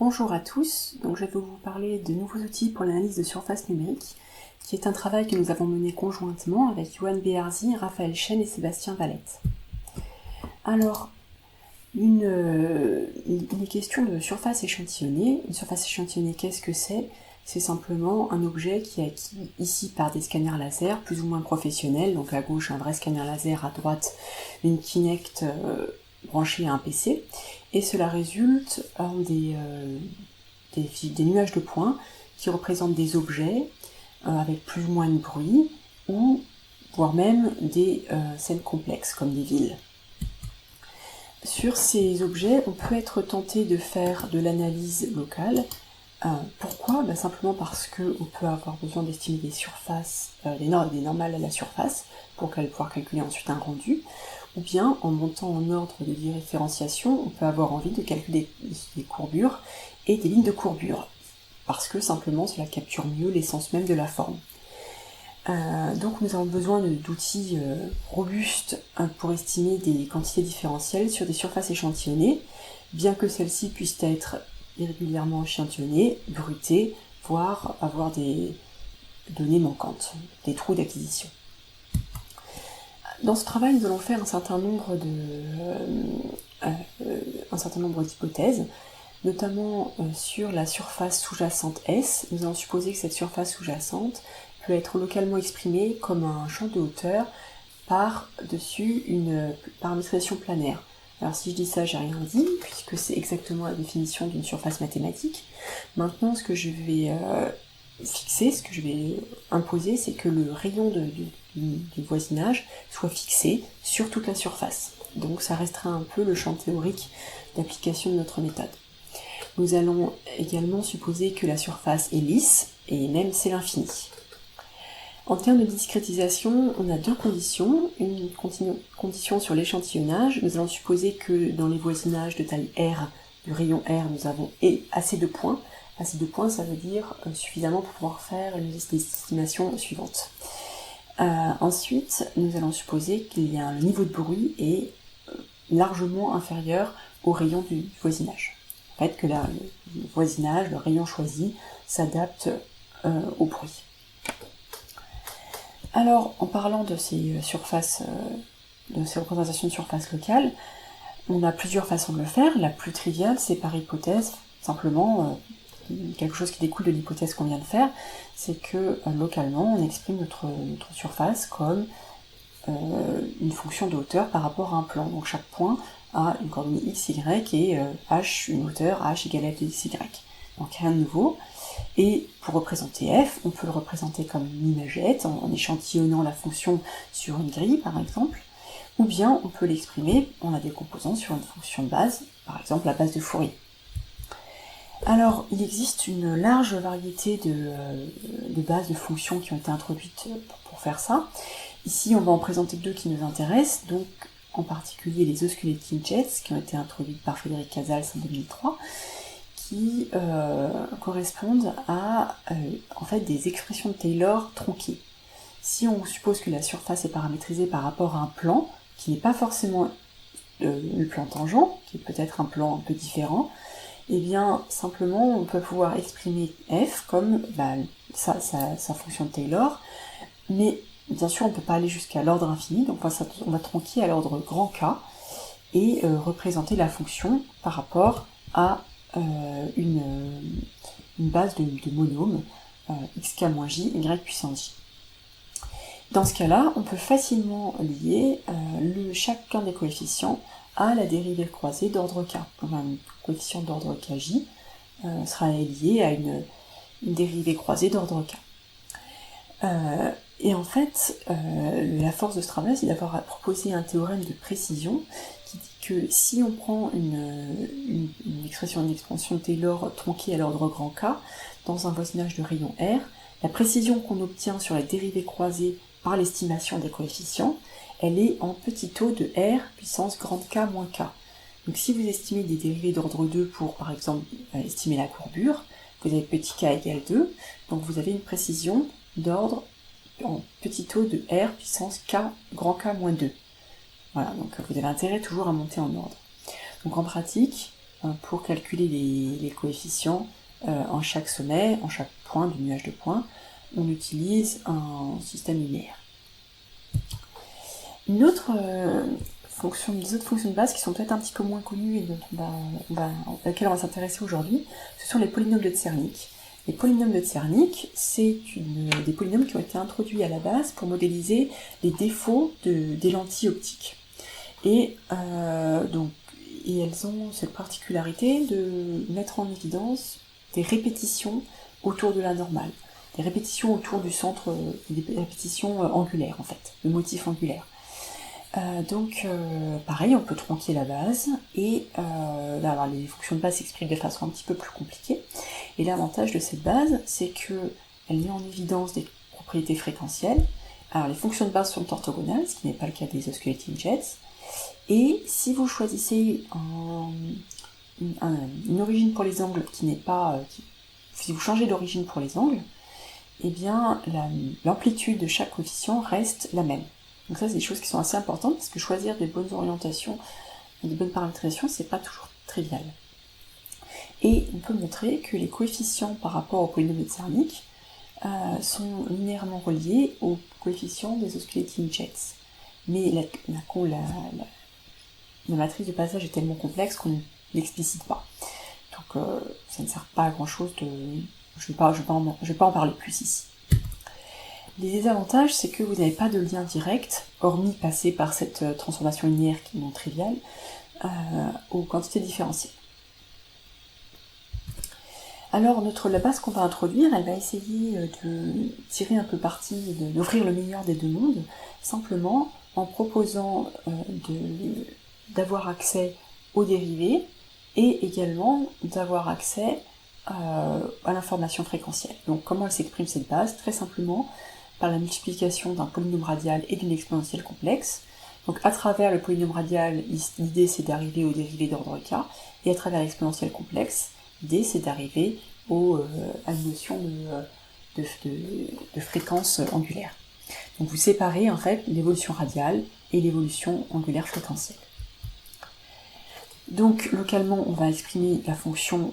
Bonjour à tous, donc je vais vous parler de nouveaux outils pour l'analyse de surface numérique, qui est un travail que nous avons mené conjointement avec Johan Beharzi, Raphaël Chen et Sébastien Valette. Alors, il est question de surface échantillonnée. Une surface échantillonnée, qu'est-ce que c'est ? C'est simplement un objet qui est acquis ici par des scanners laser plus ou moins professionnels, donc à gauche un vrai scanner laser, à droite une Kinect branchée à un PC, et cela résulte en des nuages de points qui représentent des objets avec plus ou moins de bruit, ou voire même des scènes complexes comme des villes. Sur ces objets, on peut être tenté de faire de l'analyse locale. Pourquoi ? Simplement parce qu'on peut avoir besoin d'estimer des surfaces, des normales à la surface, pour pouvoir calculer ensuite un rendu, ou bien en montant en ordre de différenciation, on peut avoir envie de calculer des courbures et des lignes de courbure, parce que simplement cela capture mieux l'essence même de la forme. Donc nous avons besoin d'outils robustes pour estimer des quantités différentielles sur des surfaces échantillonnées, bien que celles-ci puissent être irrégulièrement échantillonnées, brutées, voire avoir des données manquantes, des trous d'acquisition. Dans ce travail, nous allons faire un certain nombre d'hypothèses, notamment sur la surface sous-jacente S. Nous allons supposer que cette surface sous-jacente peut être localement exprimée comme un champ de hauteur par-dessus une paramétrisation planaire. Alors si je dis ça, j'ai rien dit, puisque c'est exactement la définition d'une surface mathématique. Maintenant, ce que je vais fixer, ce que je vais imposer, c'est que le rayon du voisinage soit fixé sur toute la surface. Donc ça restera un peu le champ théorique d'application de notre méthode. Nous allons également supposer que la surface est lisse, et même c'est l'infini. En termes de discrétisation, on a deux conditions. Une condition sur l'échantillonnage. Nous allons supposer que dans les voisinages de taille R, du rayon R, nous avons assez de points. Assez de points, ça veut dire suffisamment pour pouvoir faire les estimations suivantes. Ensuite, nous allons supposer qu'il y a un niveau de bruit est largement inférieur au rayon du voisinage. En fait, que le voisinage, le rayon choisi, s'adapte au bruit. Alors, en parlant de ces surfaces, de ces représentations de surface locale, on a plusieurs façons de le faire. La plus triviale, c'est par hypothèse, simplement quelque chose qui découle de l'hypothèse qu'on vient de faire, c'est que localement, on exprime notre surface comme une fonction de hauteur par rapport à un plan. Donc chaque point a une coordonnée x, y et h, une hauteur h égale f de x, y. Donc rien de nouveau. Et pour représenter f, on peut le représenter comme une imagette, en échantillonnant la fonction sur une grille par exemple, ou bien on peut l'exprimer en la décomposant sur une fonction de base, par exemple la base de Fourier. Alors, il existe une large variété de bases de fonctions qui ont été introduites pour faire ça. Ici, on va en présenter deux qui nous intéressent, donc en particulier les osculating jets, qui ont été introduites par Frédéric Casals en 2003, qui correspondent à en fait des expressions de Taylor tronquées. Si on suppose que la surface est paramétrisée par rapport à un plan, qui n'est pas forcément le plan tangent, qui est peut-être un plan un peu différent, et bien simplement on peut pouvoir exprimer f comme sa fonction de Taylor, mais bien sûr on ne peut pas aller jusqu'à l'ordre infini, donc on va tronquer à l'ordre grand K et représenter la fonction par rapport à une base de monôme xk-j, y puissance j. Dans ce cas-là, on peut facilement lier chacun des coefficients à la dérivée croisée d'ordre k. Donc un coefficient d'ordre kj sera lié à une dérivée croisée d'ordre k. Et en fait, la force de ce travail, c'est d'avoir proposé un théorème de précision qui dit que si on prend une expression de Taylor tronquée à l'ordre grand K dans un voisinage de rayon R, la précision qu'on obtient sur la dérivée croisée par l'estimation des coefficients, elle est en petit o de R puissance grande K moins K. Donc si vous estimez des dérivées d'ordre 2 pour, par exemple, estimer la courbure, vous avez petit k égale 2, donc vous avez une précision d'ordre en petit o de R puissance K grand K moins 2. Voilà, donc vous avez intérêt toujours à monter en ordre. Donc en pratique, pour calculer les coefficients en chaque sommet, en chaque point du nuage de points, on utilise un système linéaire. Des autres fonctions de base qui sont peut-être un petit peu moins connues et auxquelles on va s'intéresser aujourd'hui, ce sont les polynômes de Zernike. Les polynômes de Zernike, c'est des polynômes qui ont été introduits à la base pour modéliser les défauts des lentilles optiques. Et elles ont cette particularité de mettre en évidence des répétitions autour de la normale, des répétitions autour du centre, des répétitions angulaires en fait, le motif angulaire. Pareil, on peut tronquer la base et les fonctions de base s'expriment de façon un petit peu plus compliquée. Et l'avantage de cette base, c'est qu'elle met en évidence des propriétés fréquentielles. Alors les fonctions de base sont orthogonales, ce qui n'est pas le cas des osculating jets. Et si vous choisissez une origine pour les angles qui n'est pas... si vous changez d'origine pour les angles, eh bien l'amplitude de chaque coefficient reste la même. Donc ça, c'est des choses qui sont assez importantes, parce que choisir des bonnes orientations, des bonnes paramétrisations, c'est pas toujours trivial. Et on peut montrer que les coefficients par rapport aux polynômes de Zernike sont linéairement reliés aux coefficients des osculating jets. Mais la matrice de passage est tellement complexe qu'on ne l'explicite pas. Donc ça ne sert pas à grand chose je vais pas en parler plus ici. Les désavantages, c'est que vous n'avez pas de lien direct, hormis passer par cette transformation linéaire qui est non triviale, aux quantités différentielles. Alors la base qu'on va introduire, elle va essayer de tirer un peu parti, d'offrir le meilleur des deux mondes, simplement en proposant d'avoir accès aux dérivés et également d'avoir accès à l'information fréquentielle. Donc comment elle s'exprime cette base? Très simplement par la multiplication d'un polynôme radial et d'une exponentielle complexe. Donc à travers le polynôme radial, l'idée c'est d'arriver aux dérivés d'ordre k, et à travers l'exponentielle complexe, l'idée c'est d'arriver à une notion de fréquence angulaire. Donc vous séparez en fait l'évolution radiale et l'évolution angulaire fréquentielle. Donc localement, on va exprimer la fonction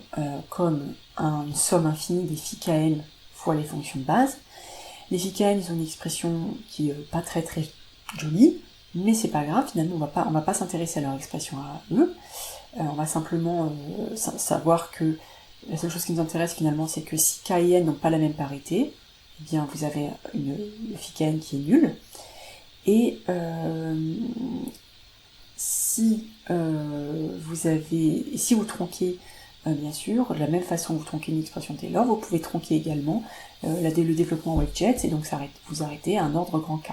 comme une somme infinie des phi kn fois les fonctions de base. Les phi kn, ils ont une expression qui est pas très très jolie, mais c'est pas grave, finalement on va pas s'intéresser à leur expression à eux. On va simplement savoir que la seule chose qui nous intéresse finalement, c'est que si k et n n'ont pas la même parité, eh bien vous avez le phi kn qui est nul. Et si vous tronquez, bien sûr, de la même façon que vous tronquez une expression Taylor, vous pouvez tronquer également le développement wavejet, et donc vous arrêtez à un ordre grand K.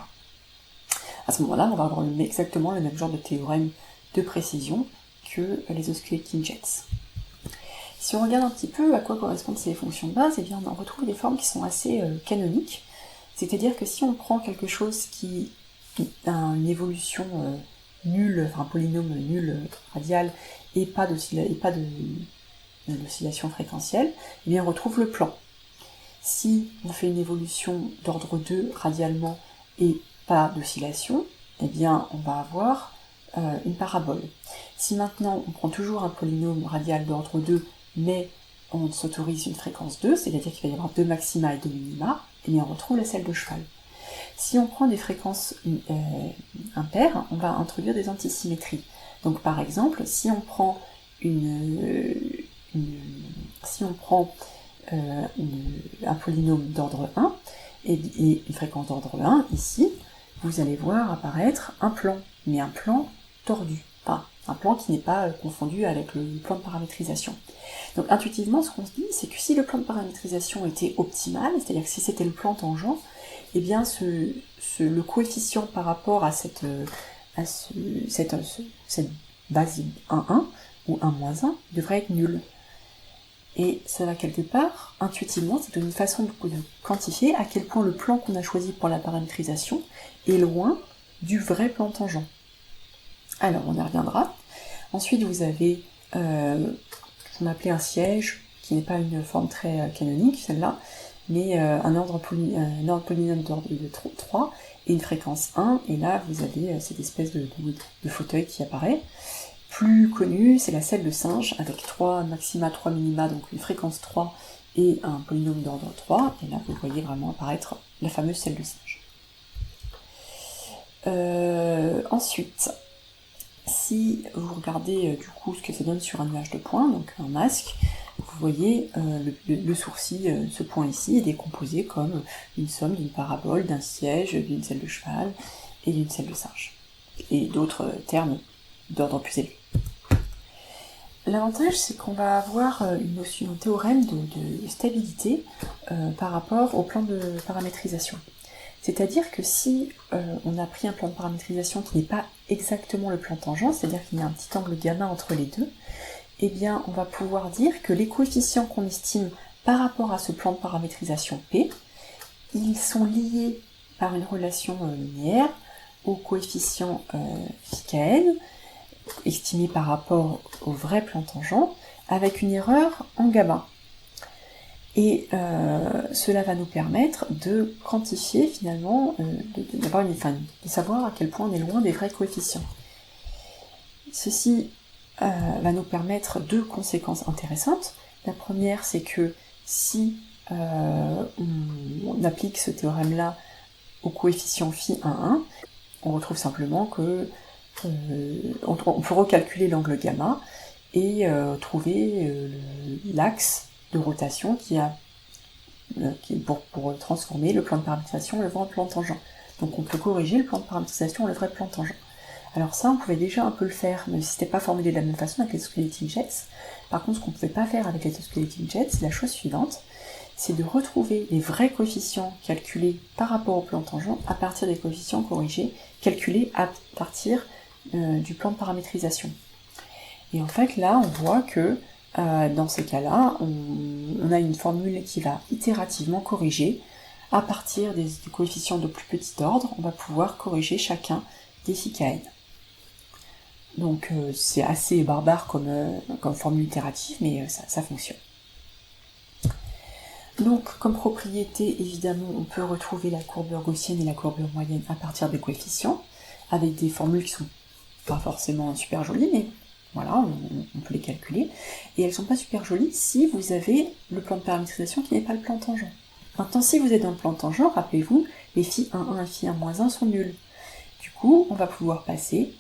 À ce moment-là, on va avoir exactement le même genre de théorème de précision que les osculating jets. Si on regarde un petit peu à quoi correspondent ces fonctions de base, eh bien on retrouve des formes qui sont assez canoniques, c'est-à-dire que si on prend quelque chose qui a une évolution nulle, enfin un polynôme nul radial et pas d'oscillation fréquentielle, eh bien on retrouve le plan. Si on fait une évolution d'ordre 2 radialement et pas d'oscillation, eh bien on va avoir une parabole. Si maintenant on prend toujours un polynôme radial d'ordre 2, mais on s'autorise une fréquence 2, c'est-à-dire qu'il va y avoir 2 maxima et 2 minima, eh bien on retrouve la selle de cheval. Si on prend des fréquences impaires, on va introduire des antisymétries. Donc par exemple, si on prend un polynôme d'ordre 1 et une fréquence d'ordre 1, ici, vous allez voir apparaître un plan, mais un plan tordu, enfin un plan qui n'est pas confondu avec le plan de paramétrisation. Donc intuitivement, ce qu'on se dit, c'est que si le plan de paramétrisation était optimal, c'est-à-dire que si c'était le plan tangent, eh bien le coefficient par rapport à cette base 1,1 ou 1-1 devrait être nul. Et ça va quelque part, intuitivement, c'est une façon de quantifier à quel point le plan qu'on a choisi pour la paramétrisation est loin du vrai plan tangent. Alors, on y reviendra. Ensuite, vous avez ce qu'on appelait un siège, qui n'est pas une forme très canonique, celle-là, mais un ordre polynôme d'ordre de 3 et une fréquence 1, et là, vous avez cette espèce de fauteuil qui apparaît. plus connue, c'est la selle de singe, avec 3 maxima, 3 minima, donc une fréquence 3 et un polynôme d'ordre 3, et là vous voyez vraiment apparaître la fameuse selle de singe. Ensuite, si vous regardez du coup ce que ça donne sur un nuage de points, donc un masque, vous voyez le sourcil, ce point ici, est décomposé comme une somme d'une parabole, d'un siège, d'une selle de cheval et d'une selle de singe, et d'autres termes d'ordre plus élevé. L'avantage, c'est qu'on va avoir une notion, un théorème de stabilité par rapport au plan de paramétrisation. C'est-à-dire que si on a pris un plan de paramétrisation qui n'est pas exactement le plan tangent, c'est-à-dire qu'il y a un petit angle gamma entre les deux, eh bien on va pouvoir dire que les coefficients qu'on estime par rapport à ce plan de paramétrisation P, ils sont liés par une relation linéaire au coefficient φn, estimé par rapport au vrai plan tangent, avec une erreur en gamma. Et cela va nous permettre de quantifier finalement, de savoir à quel point on est loin des vrais coefficients. Ceci va nous permettre 2 conséquences intéressantes. La première, c'est que si on applique ce théorème-là au coefficient φ1,1, on retrouve simplement que on peut recalculer l'angle gamma et trouver l'axe de rotation pour transformer le plan de paramétrisation en le vrai plan tangent. Donc on peut corriger le plan de paramétrisation en le vrai plan tangent. Alors ça, on pouvait déjà un peu le faire, même si c'était pas formulé de la même façon avec les osculating jets. Par contre, ce qu'on pouvait pas faire avec les osculating jets, c'est la chose suivante, c'est de retrouver les vrais coefficients calculés par rapport au plan tangent à partir des coefficients corrigés, calculés à partir du plan de paramétrisation. Et en fait, là, on voit que dans ces cas-là, on a une formule qui va itérativement corriger. À partir des coefficients de plus petit ordre, on va pouvoir corriger chacun des phi kn. Donc c'est assez barbare comme formule itérative, mais ça fonctionne. Donc comme propriété, évidemment, on peut retrouver la courbure gaussienne et la courbure moyenne à partir des coefficients, avec des formules qui sont pas forcément super jolies, mais voilà, on peut les calculer. Et elles sont pas super jolies si vous avez le plan de paramétrisation qui n'est pas le plan tangent. Maintenant, si vous êtes dans le plan tangent, rappelez-vous, les φ1,1 et φ1,1 sont nuls. Du coup, on va pouvoir passer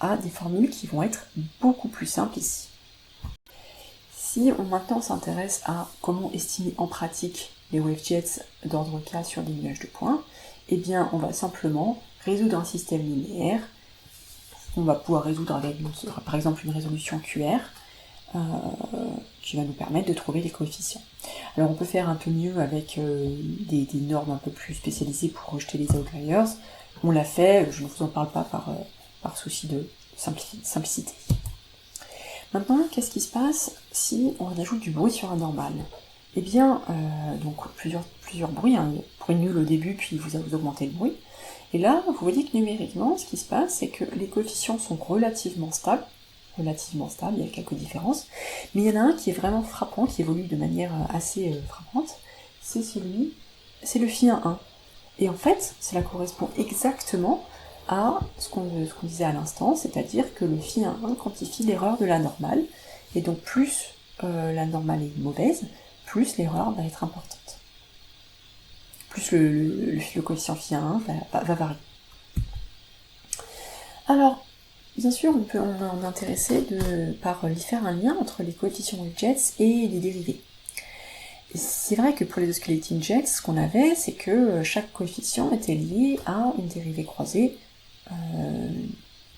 à des formules qui vont être beaucoup plus simples ici. Si on maintenant s'intéresse à comment estimer en pratique les wavejets d'ordre K sur des nuages de points, eh bien on va simplement résoudre un système linéaire. On va pouvoir résoudre avec par exemple une résolution QR qui va nous permettre de trouver les coefficients. Alors on peut faire un peu mieux avec des normes un peu plus spécialisées pour rejeter les outliers. On l'a fait, je ne vous en parle pas par souci de simplicité. Maintenant, qu'est-ce qui se passe si on ajoute du bruit sur un normal? Eh bien, donc plusieurs bruits, hein, bruit nul au début, puis vous augmentez le bruit. Et là, vous voyez que numériquement, ce qui se passe, c'est que les coefficients sont relativement stables, il y a quelques différences, mais il y en a un qui est vraiment frappant, qui évolue de manière assez frappante, c'est le φ1,1. Et en fait, cela correspond exactement à ce qu'on disait à l'instant, c'est-à-dire que le φ1,1 quantifie l'erreur de la normale, et donc plus la normale est mauvaise, plus l'erreur va être importante. Plus le coefficient φ1,1 va varier. Alors, bien sûr, on est intéressé par faire un lien entre les coefficients wavejets et les dérivés. C'est vrai que pour les osculating jets, ce qu'on avait, c'est que chaque coefficient était lié à une dérivée croisée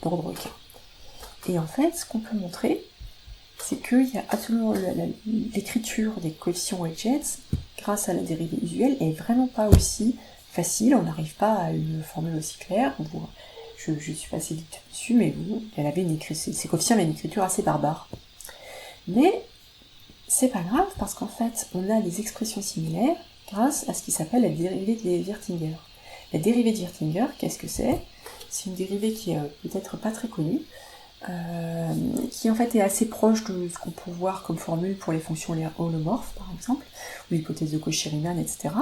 d'ordre K. Et en fait, ce qu'on peut montrer, c'est qu'il y a absolument l'écriture des coefficients wavejets, grâce à la dérivée usuelle, est vraiment pas aussi facile, on n'arrive pas à une formule aussi claire. Je suis passée vite dessus, mais ces coefficients avaient une écriture assez barbare. Mais c'est pas grave, parce qu'en fait, on a des expressions similaires grâce à ce qui s'appelle la dérivée de Wirtinger. La dérivée de Wirtinger, qu'est-ce que c'est? C'est une dérivée qui est peut-être pas très connue, qui en fait est assez proche de ce qu'on peut voir comme formule pour les fonctions holomorphes, par exemple, ou l'hypothèse de Cauchy-Riemann, etc.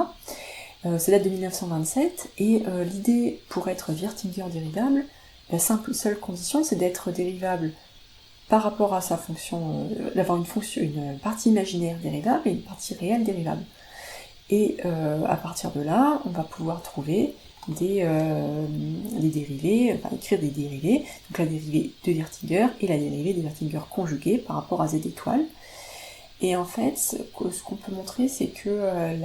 Ça date de 1927, et l'idée pour être Wirtinger dérivable, la seule condition, c'est d'être dérivable par rapport à sa fonction, d'avoir une partie imaginaire dérivable et une partie réelle dérivable. Et à partir de là, on va pouvoir trouver des dérivés, enfin écrire des dérivés, donc la dérivée de Wirtinger et la dérivée de Wirtinger conjuguée par rapport à z étoile. Et en fait, ce qu'on peut montrer, c'est que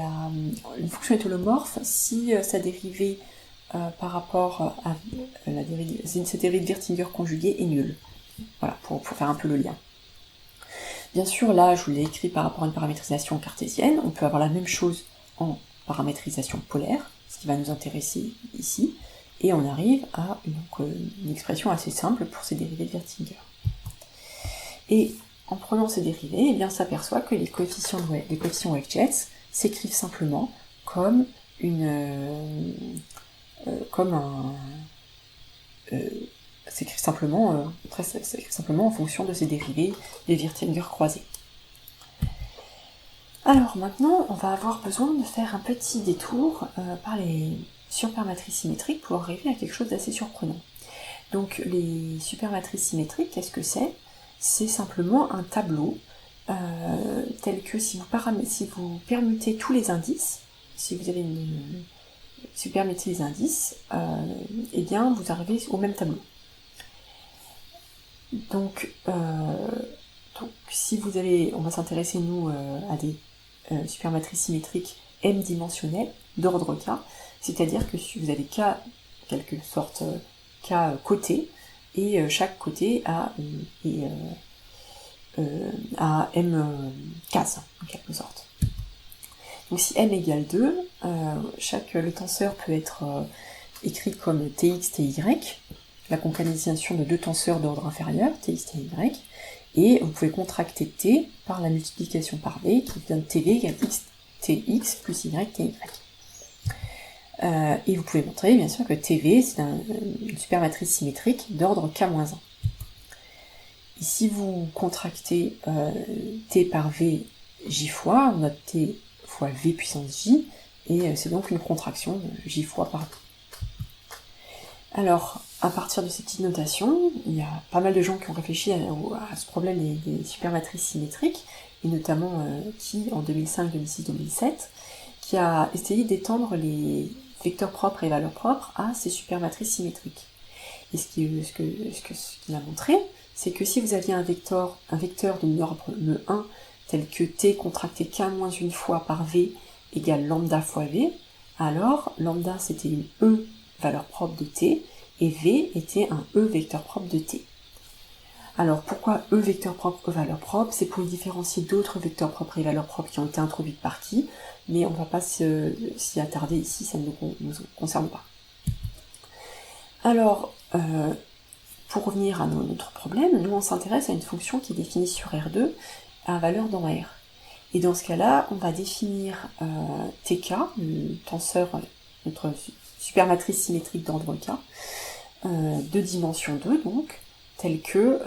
une fonction est holomorphe si sa dérivée par rapport à cette dérivée de Wirtinger conjuguée est nulle. Voilà, pour faire un peu le lien. Bien sûr, là, je vous l'ai écrit par rapport à une paramétrisation cartésienne. On peut avoir la même chose en paramétrisation polaire, ce qui va nous intéresser ici, et on arrive à une expression assez simple pour ces dérivées de Wirtinger. Et en prenant ces dérivées, eh bien, on s'aperçoit que les coefficients Weck-Jets s'écrivent simplement comme s'écrivent simplement en fonction de ces dérivées de Wirtinger croisées. Alors maintenant, on va avoir besoin de faire un petit détour par les supermatrices symétriques pour arriver à quelque chose d'assez surprenant. Donc les supermatrices symétriques, qu'est-ce que c'est ? C'est simplement un tableau tel que si vous permutez tous les indices, si vous permettez les indices, eh bien vous arrivez au même tableau. Donc si vous avez, on va s'intéresser nous à des supermatrices symétriques m-dimensionnelles d'ordre K, c'est-à-dire que vous avez K, quelque sorte K côté, et chaque côté a m cases, en quelque sorte. Donc si m égale 2, le tenseur peut être écrit comme tx, ty, la concaténation de deux tenseurs d'ordre inférieur, tx, ty, et vous pouvez contracter t par la multiplication par v, qui donne tv égale tx plus y, ty. Et vous pouvez montrer, bien sûr, que tv, c'est une supermatrice symétrique d'ordre k-1. Et si vous contractez t par v j fois, on note t fois v puissance j, et c'est donc une contraction j fois par v. Alors, à partir de ces petites notations, il y a pas mal de gens qui ont réfléchi à ce problème des supermatrices symétriques, et notamment qui, en 2005, 2006, 2007, qui a essayé d'étendre les vecteurs propres et valeurs propres à ces supermatrices symétriques. Et ce qu'il a montré, c'est que si vous aviez un vecteur de ordre 1, tel que t contracté k-1 fois par v égale lambda fois v, alors lambda c'était une e valeur propre de t, et v était un e vecteur propre de t. Alors pourquoi e vecteur propre, e valeur propre ? C'est pour le différencier d'autres vecteurs propres et valeurs propres qui ont été introduites par qui, mais on ne va pas s'y attarder ici, ça ne nous concerne pas. Alors, pour revenir à notre problème, nous on s'intéresse à une fonction qui est définie sur R2 à valeur dans R. Et dans ce cas-là, on va définir TK, le tenseur, notre supermatrice symétrique d'ordre K, de dimension 2 donc, tel que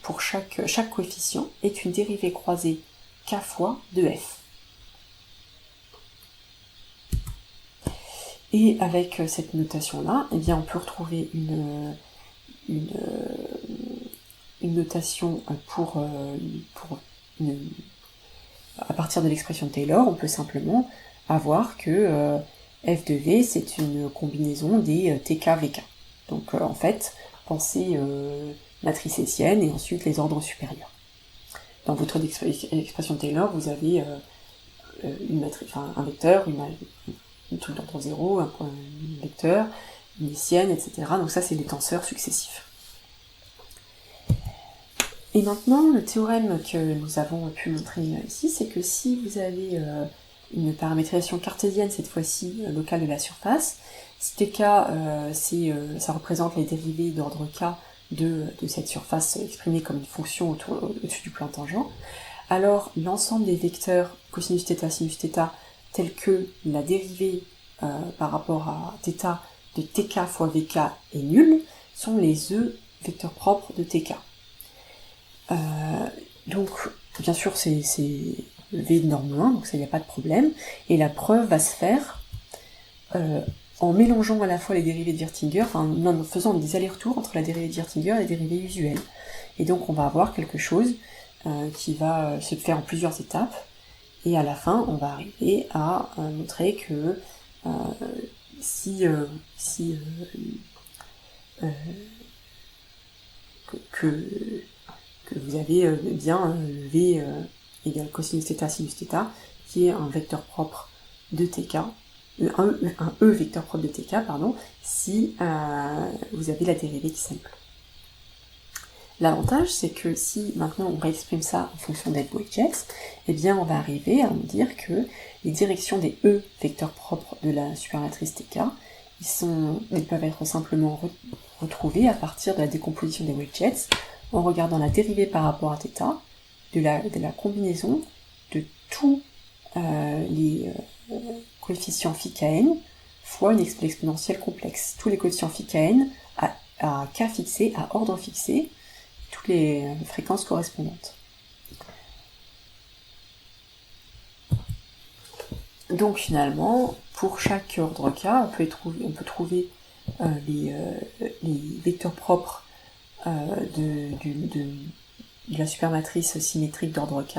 pour chaque coefficient est une dérivée croisée K fois de F. Et avec cette notation-là, eh bien, on peut retrouver une notation à partir de l'expression de Taylor, on peut simplement avoir que f de v, c'est une combinaison des tk-vk. Donc en fait, pensez matrice hessienne et ensuite les ordres supérieurs. Dans votre expression de Taylor, vous avez un vecteur, une truc d'ordre 0, un vecteur, une hessienne, etc. Donc ça, c'est des tenseurs successifs. Et maintenant, le théorème que nous avons pu montrer ici, c'est que si vous avez une paramétrisation cartésienne, cette fois-ci locale de la surface, si tk, ça représente les dérivées d'ordre k de cette surface exprimée comme une fonction au-dessus du plan tangent, alors l'ensemble des vecteurs cosinus θ, sinus θ, tels que la dérivée par rapport à θ de tk fois vk est nulle, sont les e vecteurs propres de tk. Donc, bien sûr, c'est v de norme 1, donc ça, il n'y a pas de problème, et la preuve va se faire en mélangeant à la fois les dérivées de Wirtinger, en faisant des allers-retours entre la dérivée de Wirtinger et les dérivées usuelles. Et donc on va avoir quelque chose qui va se faire en plusieurs étapes, et à la fin on va arriver à montrer que que vous avez bien le V égale cosinus θ sinus θ, qui est un vecteur propre de TK, un E vecteur propre de TK, pardon, si vous avez la dérivée qui simple. L'avantage, c'est que si maintenant on réexprime ça en fonction d'Edwards-Jets, eh bien on va arriver à nous dire que les directions des E vecteurs propres de la supermatrice TK, ils peuvent être simplement retrouvés à partir de la décomposition des Edwards-Jets en regardant la dérivée par rapport à θ de la combinaison de tous les coefficients phi kn fois une exponentielle complexe. Tous les coefficients phi kn à k fixé, à ordre fixé, toutes les fréquences correspondantes. Donc finalement, pour chaque ordre k, on peut trouver les vecteurs propres de la supermatrice symétrique d'ordre k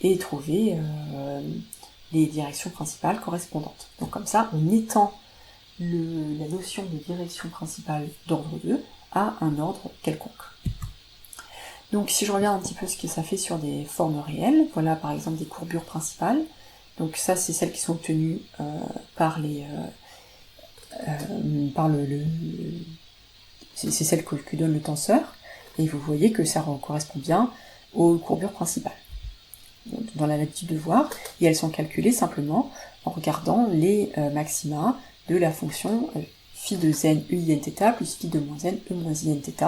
et trouver les directions principales correspondantes. Donc comme ça, on étend la notion de direction principale d'ordre 2 à un ordre quelconque. Donc si je regarde un petit peu ce que ça fait sur des formes réelles, voilà par exemple des courbures principales. Donc ça c'est celles qui sont obtenues par c'est celles que donne le tenseur, et vous voyez que ça correspond bien aux courbures principales dans la latitude de voir, et elles sont calculées simplement en regardant les maxima de la fonction phi de n uinθ plus phi de moins n e moins inθ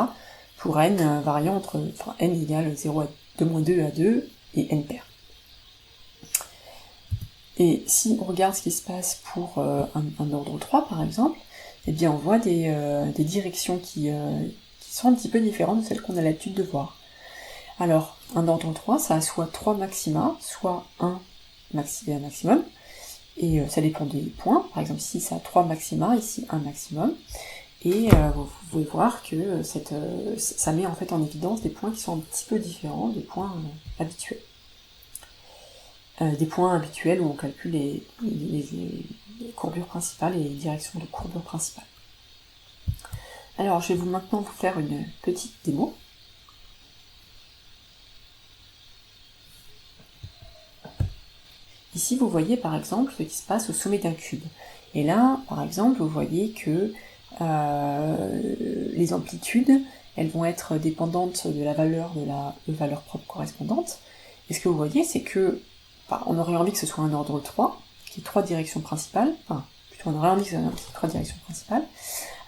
pour n variant entre n égale 0 à 2 à 2 et n pair. Et si on regarde ce qui se passe pour un ordre 3 par exemple, eh bien on voit des directions qui sont un petit peu différentes de celles qu'on a l'habitude de voir. Alors, un ordre 3, ça a soit 3 maxima, soit un maximum, et ça dépend des points. Par exemple, ici ça a 3 maxima, ici un maximum, et vous pouvez voir que ça met en fait en évidence des points qui sont un petit peu différents des points habituels. Des points habituels où on calcule les courbures principales et les directions de courbures principales. Alors, je vais maintenant vous faire une petite démo. Ici, vous voyez par exemple ce qui se passe au sommet d'un cube. Et là, par exemple, vous voyez que les amplitudes, elles vont être dépendantes de la valeur de la valeur propre correspondante. Et ce que vous voyez, c'est que on aurait envie que ce soit un ordre 3, qui ait 3 directions principales. Enfin, plutôt on aurait envie que ce soit 3 directions principales.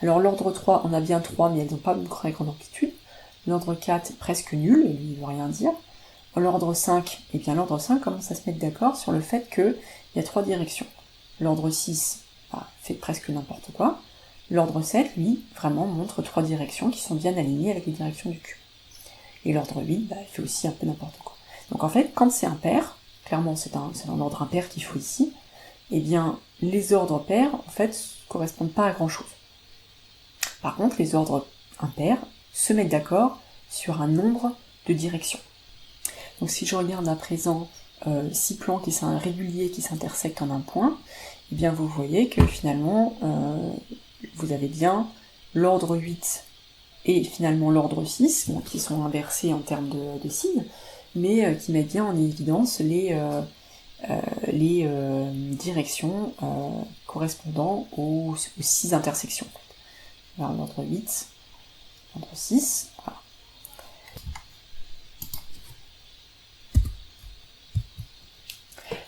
Alors l'ordre 3, on a bien 3, mais elles n'ont pas une très grande amplitude. L'ordre 4 est presque nul, et lui, il ne veut rien dire. L'ordre 5, eh bien l'ordre 5 commence à se mettre d'accord sur le fait qu'il y a 3 directions. L'ordre 6 fait presque n'importe quoi. L'ordre 7, lui, vraiment montre 3 directions qui sont bien alignées avec les directions du cube. Et l'ordre 8, il fait aussi un peu n'importe quoi. Donc en fait, quand c'est impair, clairement c'est un ordre impair qu'il faut ici, eh bien les ordres pairs, en fait, correspondent pas à grand chose. Par contre, les ordres impairs se mettent d'accord sur un nombre de directions. Donc si je regarde à présent 6 plans réguliers qui s'intersectent en un point, eh bien vous voyez que finalement vous avez bien l'ordre 8 et finalement l'ordre 6, bon, qui sont inversés en termes de signes, mais qui mettent bien en évidence les directions correspondant aux 6 intersections. Alors l'ordre 8, l'ordre 6, voilà.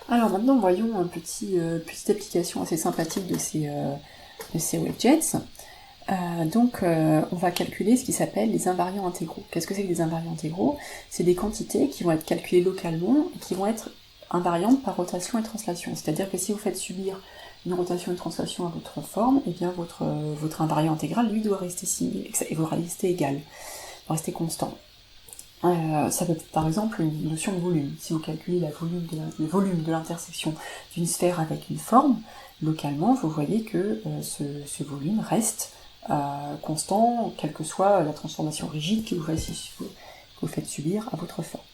Alors maintenant voyons une petite application assez sympathique de ces Waves-Jets. Donc on va calculer ce qui s'appelle les invariants intégraux. Qu'est-ce que c'est que des invariants intégraux? C'est des quantités qui vont être calculées localement et qui vont être invariantes par rotation et translation. C'est-à-dire que si vous faites subir une rotation et une translation à votre forme, eh bien votre invariant intégral, lui, doit rester égal, doit rester constant. Ça peut être par exemple une notion de volume. Si vous calculez le volume de l'intersection d'une sphère avec une forme, localement, vous voyez que ce volume reste constant, quelle que soit la transformation rigide que vous faites subir à votre forme.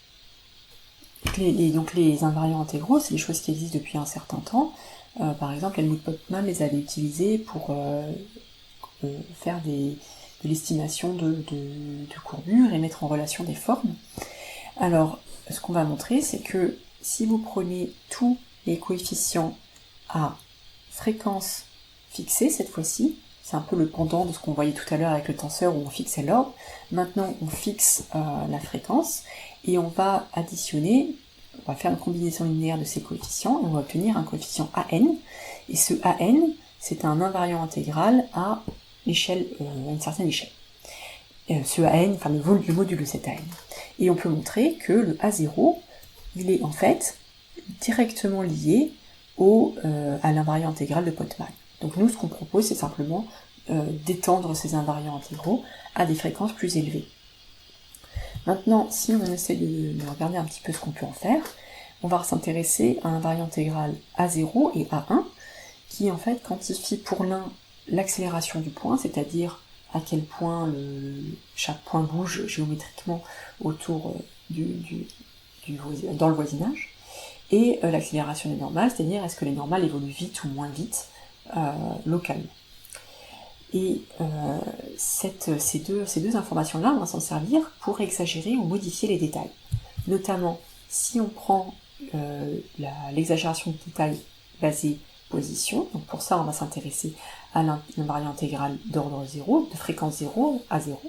Donc les invariants intégraux, c'est des choses qui existent depuis un certain temps. Par exemple, Helmut Popman les avait utilisés pour faire de l'estimation de courbures et mettre en relation des formes. Alors, ce qu'on va montrer, c'est que si vous prenez tous les coefficients à fréquence fixée, cette fois-ci, c'est un peu le pendant de ce qu'on voyait tout à l'heure avec le tenseur où on fixait l'ordre. Maintenant, on fixe la fréquence et on va additionner, on va faire une combinaison linéaire de ces coefficients et on va obtenir un coefficient AN. Et ce AN, c'est un invariant intégral à une certaine échelle. Ce AN, enfin le module de cet AN. Et on peut montrer que le A0, il est en fait directement lié à l'invariant intégral de Popman. Donc nous, ce qu'on propose, c'est simplement d'étendre ces invariants intégraux à des fréquences plus élevées. Maintenant, si on essaie de regarder un petit peu ce qu'on peut en faire, on va s'intéresser à un invariant intégral A0 et A1, qui en fait quantifie pour l'un l'accélération du point, c'est-à-dire à quel point chaque point bouge géométriquement autour dans le voisinage, et l'accélération des normales, c'est-à-dire est-ce que les normales évoluent vite ou moins vite localement. Et ces deux informations-là, on va s'en servir pour exagérer ou modifier les détails. Notamment, si on prend l'exagération de détail basée position, donc pour ça on va s'intéresser à l'invariant intégral d'ordre 0, de fréquence 0 à 0.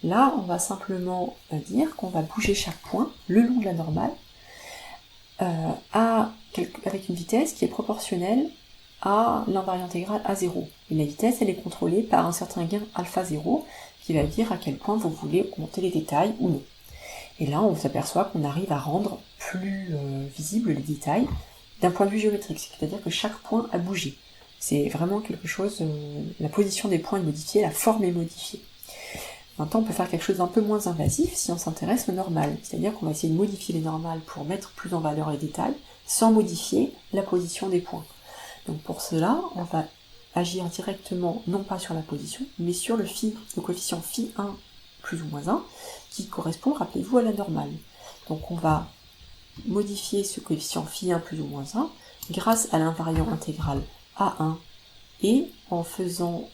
Là, on va simplement dire qu'on va bouger chaque point le long de la normale avec une vitesse qui est proportionnelle à l'invariant intégral à 0. Et la vitesse, elle est contrôlée par un certain gain alpha 0 qui va dire à quel point vous voulez augmenter les détails ou non. Et là, on s'aperçoit qu'on arrive à rendre plus visibles les détails d'un point de vue géométrique, c'est-à-dire que chaque point a bougé. C'est vraiment quelque chose, la position des points est modifiée, la forme est modifiée. Maintenant, on peut faire quelque chose d'un peu moins invasif si on s'intéresse au normal, c'est-à-dire qu'on va essayer de modifier les normales pour mettre plus en valeur les détails, sans modifier la position des points. Donc pour cela, on va agir directement, non pas sur la position, mais sur le coefficient φ1 plus ou moins 1, qui correspond, rappelez-vous, à la normale. Donc on va modifier ce coefficient φ1 plus ou moins 1 grâce à l'invariant intégral A1 et en faisant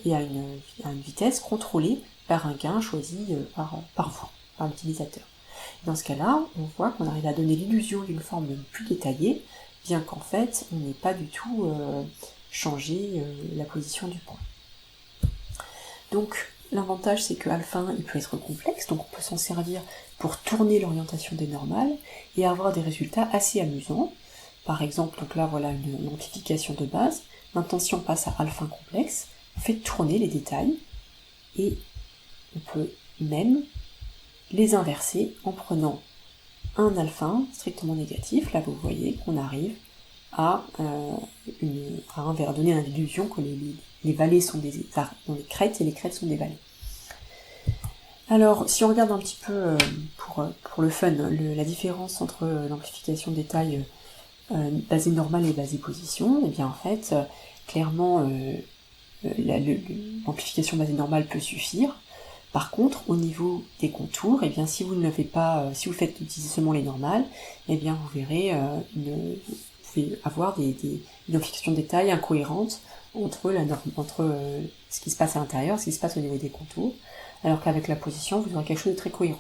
et à une vitesse contrôlée par un gain choisi par vous, par l'utilisateur. Dans ce cas-là, on voit qu'on arrive à donner l'illusion d'une forme plus détaillée, bien qu'en fait, on n'ait pas du tout changé la position du point. Donc, l'avantage, c'est que α1, il peut être complexe, donc on peut s'en servir pour tourner l'orientation des normales et avoir des résultats assez amusants. Par exemple, donc là, voilà une amplification de base. Maintenant, si on passe à α1 complexe, on fait tourner les détails et on peut même les inverser en prenant un α1 strictement négatif. Là, vous voyez qu'on arrive à donner l'illusion que les vallées sont des crêtes et les crêtes sont des vallées. Alors, si on regarde un petit peu pour le fun, la différence entre l'amplification de détail basée normale et basée position, et bien en fait, clairement, l'amplification basée normale peut suffire. Par contre, au niveau des contours, et bien si vous ne l'avez pas, si vous faites utiliser seulement les normales, et bien vous verrez, vous pouvez avoir une amplification de détail incohérente entre ce qui se passe à l'intérieur et ce qui se passe au niveau des contours, alors qu'avec la position, vous aurez quelque chose de très cohérent.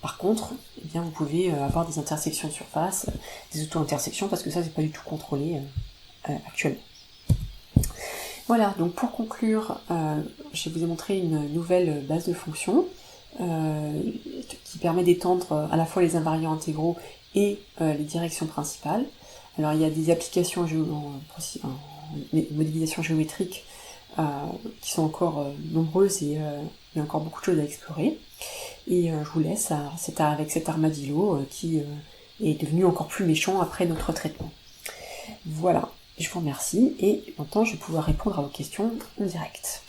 Par contre, eh bien, vous pouvez avoir des intersections de surface, des auto-intersections, parce que ça, c'est pas du tout contrôlé actuellement. Voilà, donc pour conclure, je vous ai montré une nouvelle base de fonctions qui permet d'étendre à la fois les invariants intégraux et les directions principales. Alors il y a des applications en modélisation géométrique qui sont encore nombreuses et il y a encore beaucoup de choses à explorer. Et je vous laisse avec cet armadillo qui est devenu encore plus méchant après notre traitement. Voilà, je vous remercie et maintenant je vais pouvoir répondre à vos questions en direct.